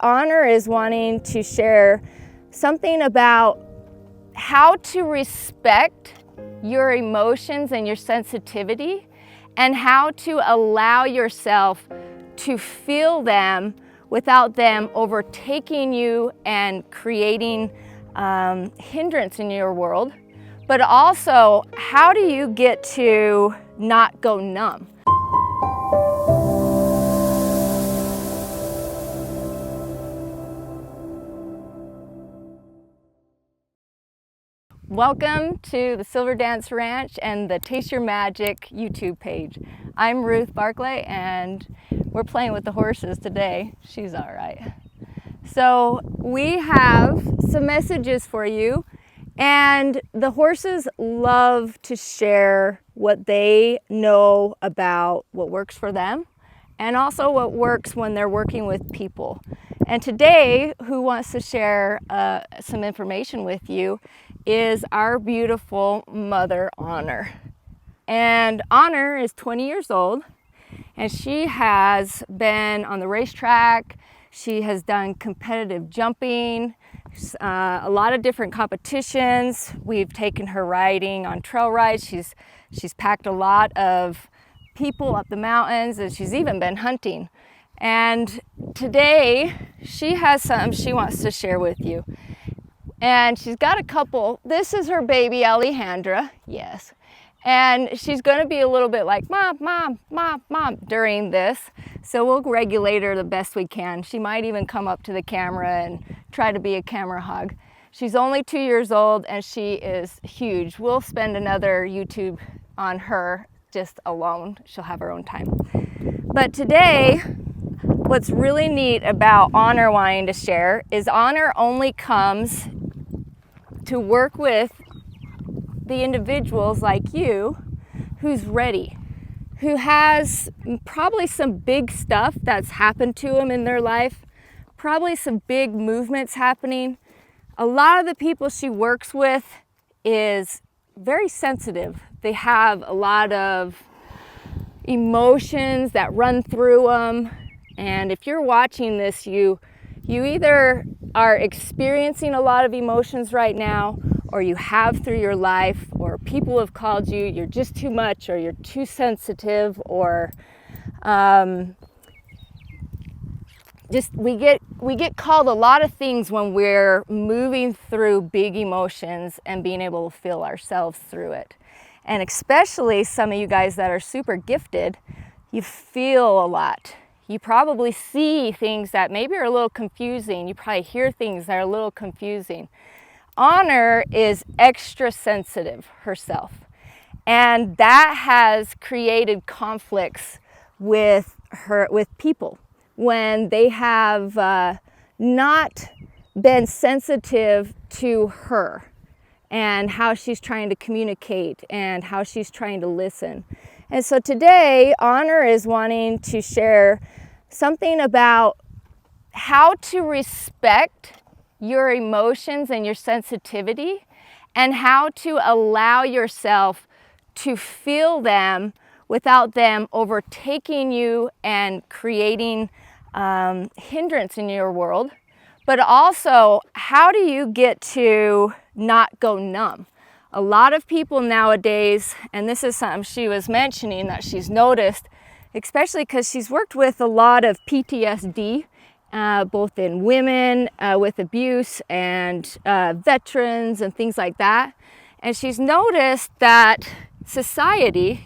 Honor is wanting to share something about how to respect your emotions and your sensitivity, and how to allow yourself to feel them without them overtaking you and creating hindrance in your world. But also, how do you get to not go numb? Welcome to the Silver Dance Ranch and the Taste Your Magic YouTube page. I'm Ruth Barclay and we're playing with the horses today. She's all right. So we have some messages for you, and the horses love to share what they know about what works for them and also what works when they're working with people. And today, who wants to share some information with you is our beautiful mother, Honor. And Honor is 20 years old, and she has been on the racetrack. She has done competitive jumping, a lot of different competitions. We've taken her riding on trail rides. She's packed a lot of people up the mountains, and she's even been hunting. And today she has something she wants to share with you. And she's got a couple. This is her baby Alejandra, yes. And she's going to be a little bit like mom, mom, mom, mom during this. So we'll regulate her the best we can. She might even come up to the camera and try to be a camera hog. She's only 2 years old and she is huge. We'll spend another YouTube on her just alone. She'll have her own time. But today, what's really neat about Honor wanting to share is Honor only comes to work with the individuals like you who's ready, who has probably some big stuff that's happened to them in their life, probably some big movements happening. A lot of the people she works with is very sensitive. They have a lot of emotions that run through them. And if you're watching this, you either are experiencing a lot of emotions right now, or you have through your life, or people have called you, you're just too much, or you're too sensitive, or we get called a lot of things when we're moving through big emotions and being able to feel ourselves through it. And especially some of you guys that are super gifted, you feel a lot. You probably see things that maybe are a little confusing. You probably hear things that are a little confusing. Honor is extra sensitive herself, and that has created conflicts with people when they have not been sensitive to her and how she's trying to communicate and how she's trying to listen. And so today, Honor is wanting to share something about how to respect your emotions and your sensitivity, and how to allow yourself to feel them without them overtaking you and creating hindrance in your world. But also, how do you get to not go numb? A lot of people nowadays, and this is something she was mentioning that she's noticed, especially because she's worked with a lot of PTSD, both in women with abuse and veterans and things like that. And she's noticed that society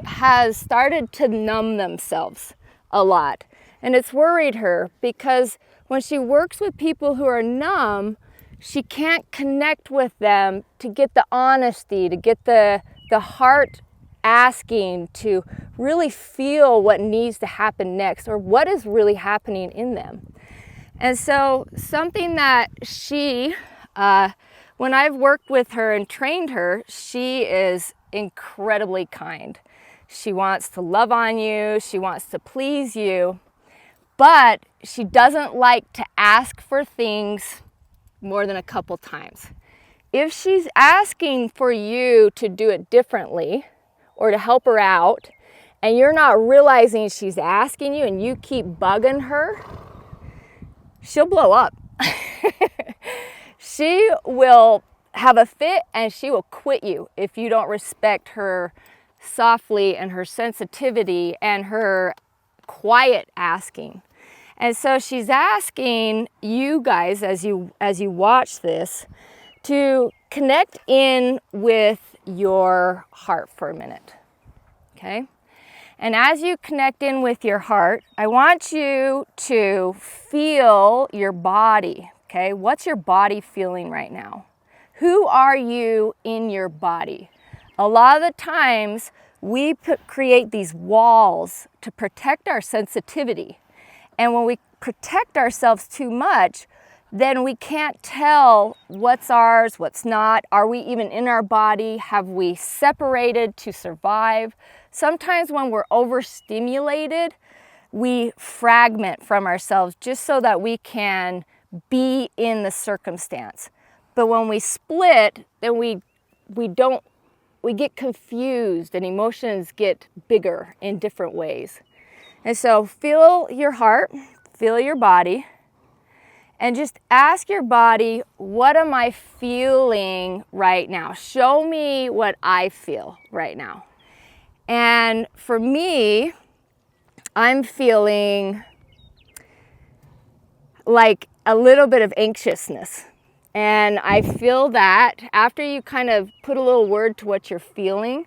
has started to numb themselves a lot. And it's worried her because when she works with people who are numb, she can't connect with them to get the honesty, to get the heart asking, to really feel what needs to happen next or what is really happening in them. And so something that she, when I've worked with her and trained her, she is incredibly kind. She wants to love on you, she wants to please you, but she doesn't like to ask for things more than a couple times. If she's asking for you to do it differently or to help her out, and you're not realizing she's asking you and you keep bugging her, she'll blow up. She will have a fit and she will quit you if you don't respect her softly and her sensitivity and her quiet asking. And so she's asking you guys, as you watch this, to connect in with your heart for a minute, okay? And as you connect in with your heart, I want you to feel your body, okay? What's your body feeling right now? Who are you in your body? A lot of the times we create these walls to protect our sensitivity. And when we protect ourselves too much, then we can't tell what's ours, what's not. Are we even in our body? Have we separated to survive? Sometimes when we're overstimulated, we fragment from ourselves just so that we can be in the circumstance. But when we split, then we get confused and emotions get bigger in different ways. And so feel your heart, feel your body, and just ask your body, what am I feeling right now? Show me what I feel right now. And for me, I'm feeling like a little bit of anxiousness. And I feel that after you kind of put a little word to what you're feeling,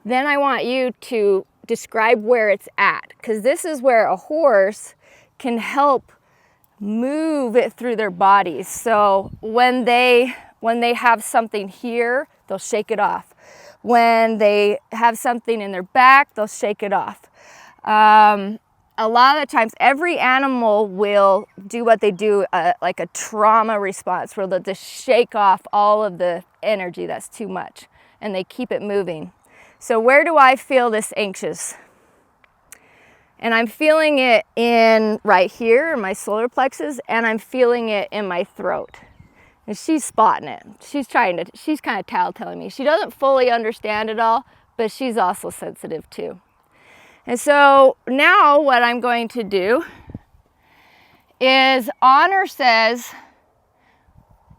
then I want you to describe where it's at. Because this is where a horse can help move it through their bodies. So when they have something here, they'll shake it off. When they have something in their back, they'll shake it off. A lot of the times, every animal will do what they do, like a trauma response, where they'll just shake off all of the energy that's too much, and they keep it moving. So where do I feel this anxious? And I'm feeling it in right here in my solar plexus, and I'm feeling it in my throat. And she's spotting it. She's kind of telling me. She doesn't fully understand it all, but she's also sensitive too. And so now what I'm going to do is Honor says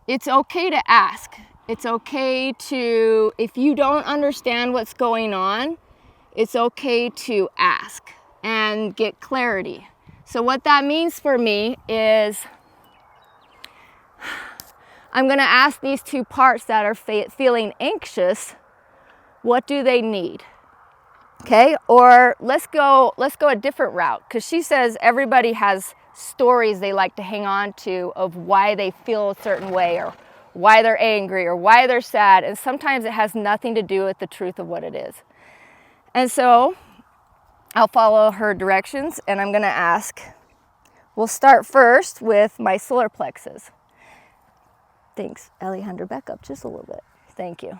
it's okay to ask. It's okay to, if you don't understand what's going on, it's okay to ask and get clarity. So what that means for me is I'm going to ask these two parts that are feeling anxious, what do they need? Okay, or let's go a different route, because she says everybody has stories they like to hang on to of why they feel a certain way, or why they're angry, or why they're sad, and sometimes it has nothing to do with the truth of what it is. And so I'll follow her directions, and I'm going to ask. We'll start first with my solar plexus. Thanks, Alejandra, back up just a little bit. Thank you.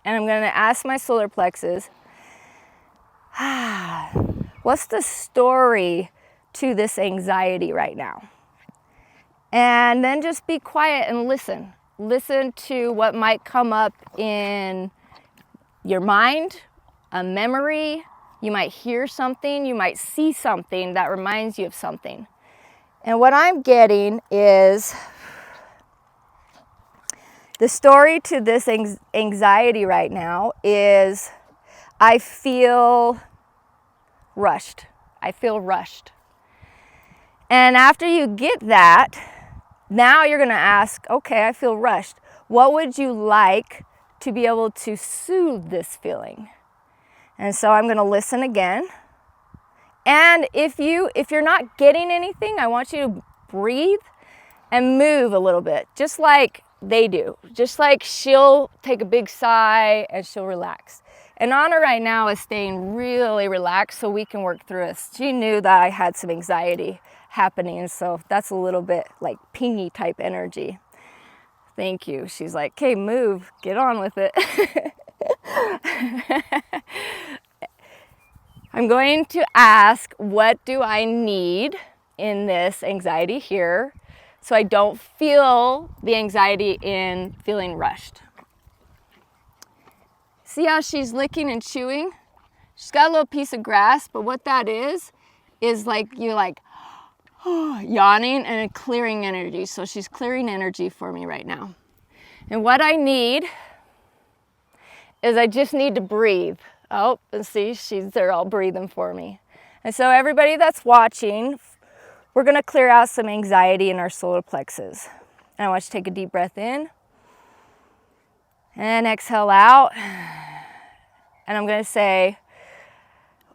And I'm going to ask my solar plexus, what's the story to this anxiety right now? And then just be quiet and listen. Listen to what might come up in your mind, a memory. You might hear something, you might see something that reminds you of something. And what I'm getting is the story to this anxiety right now is I feel rushed. I feel rushed. And after you get that, now you're going to ask, okay, I feel rushed. What would you like to be able to soothe this feeling? And so I'm going to listen again. And if you're not getting anything, I want you to breathe and move a little bit, just like they do. Just like she'll take a big sigh and she'll relax. And Honor right now is staying really relaxed so we can work through this. She knew that I had some anxiety happening, so that's a little bit like pingy type energy. Thank you. She's like, okay, move, get on with it. I'm going to ask, what do I need in this anxiety here so I don't feel the anxiety in feeling rushed? See how she's licking and chewing? She's got a little piece of grass, but what that is like you're like, yawning and clearing energy. So she's clearing energy for me right now. And what I need is I just need to breathe. Oh, and see, they're all breathing for me. And so everybody that's watching, we're gonna clear out some anxiety in our solar plexus. And I want you to take a deep breath in and exhale out. And I'm gonna say,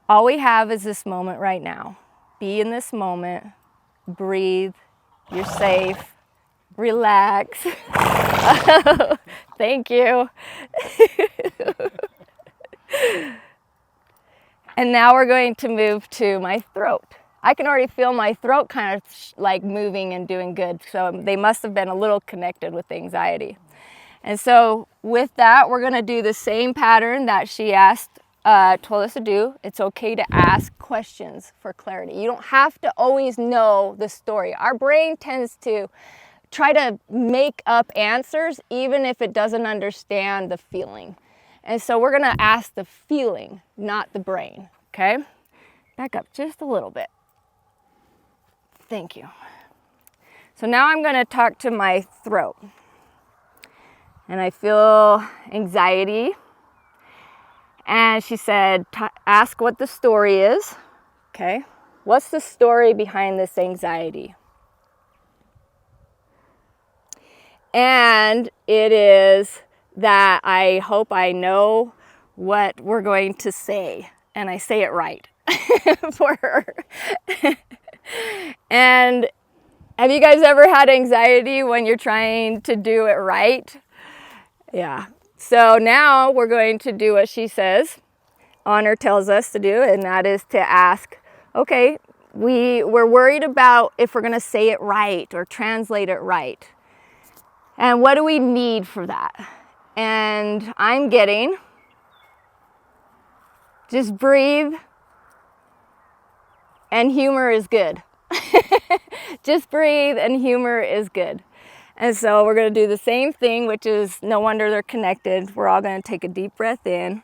all we have is this moment right now. Be in this moment, breathe, you're safe, relax. Thank you. And now we're going to move to my throat. I can already feel my throat kind of like moving and doing good. So they must have been a little connected with anxiety. And so with that, we're gonna do the same pattern that she told us to do. It's okay to ask questions for clarity. You don't have to always know the story. Our brain tends to try to make up answers even if it doesn't understand the feeling. And so we're gonna ask the feeling, not the brain, okay? Back up just a little bit. Thank you. So now I'm gonna talk to my throat. And I feel anxiety. And she said, ask what the story is, okay? What's the story behind this anxiety? And it is that I hope I know what we're going to say, and I say it right for her. And have you guys ever had anxiety when you're trying to do it right? Yeah. So now we're going to do what she says, Honor tells us to do, and that is to ask, okay, we're worried about if we're going to say it right or translate it right. And what do we need for that? And I'm getting, just breathe, and humor is good. Just breathe and humor is good. And so we're going to do the same thing, which is no wonder they're connected. We're all going to take a deep breath in.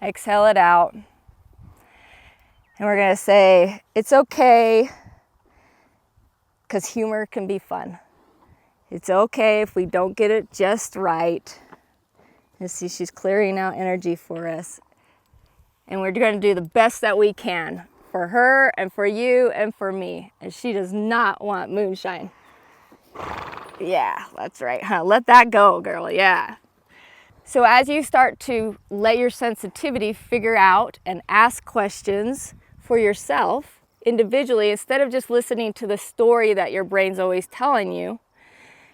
Exhale it out. And we're going to say, it's okay, because humor can be fun. It's okay if we don't get it just right. You see, she's clearing out energy for us. And we're going to do the best that we can for her and for you and for me. And she does not want moonshine. Yeah, that's right, huh? Let that go, girl, yeah. So as you start to let your sensitivity figure out and ask questions for yourself individually, instead of just listening to the story that your brain's always telling you,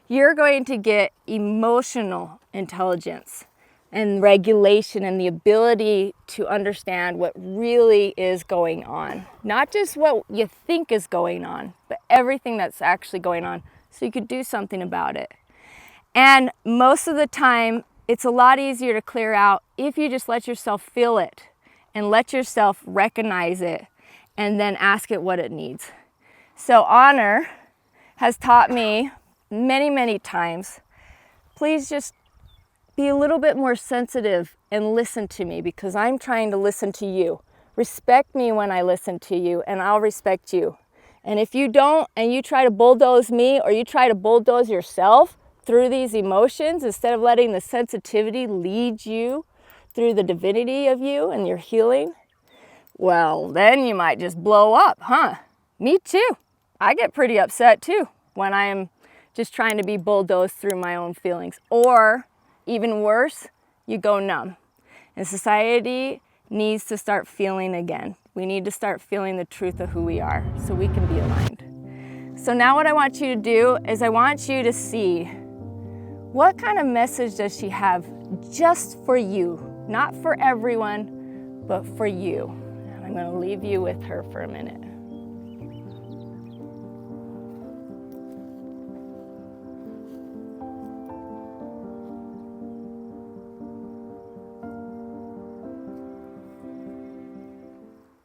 you're going to get emotional intelligence and regulation and the ability to understand what really is going on. Not just what you think is going on, but everything that's actually going on, so you could do something about it. And most of the time, it's a lot easier to clear out if you just let yourself feel it and let yourself recognize it and then ask it what it needs. So Honor has taught me many, many times, please just be a little bit more sensitive and listen to me, because I'm trying to listen to you. Respect me when I listen to you, and I'll respect you. And if you don't, and you try to bulldoze me, or you try to bulldoze yourself through these emotions, instead of letting the sensitivity lead you through the divinity of you and your healing, well, then you might just blow up, huh? Me too. I get pretty upset too when I'm just trying to be bulldozed through my own feelings. Or even worse, you go numb. And society needs to start feeling again. We need to start feeling the truth of who we are so we can be aligned. So now what I want you to do is I want you to see, what kind of message does she have just for you? Not for everyone, but for you. And I'm going to leave you with her for a minute.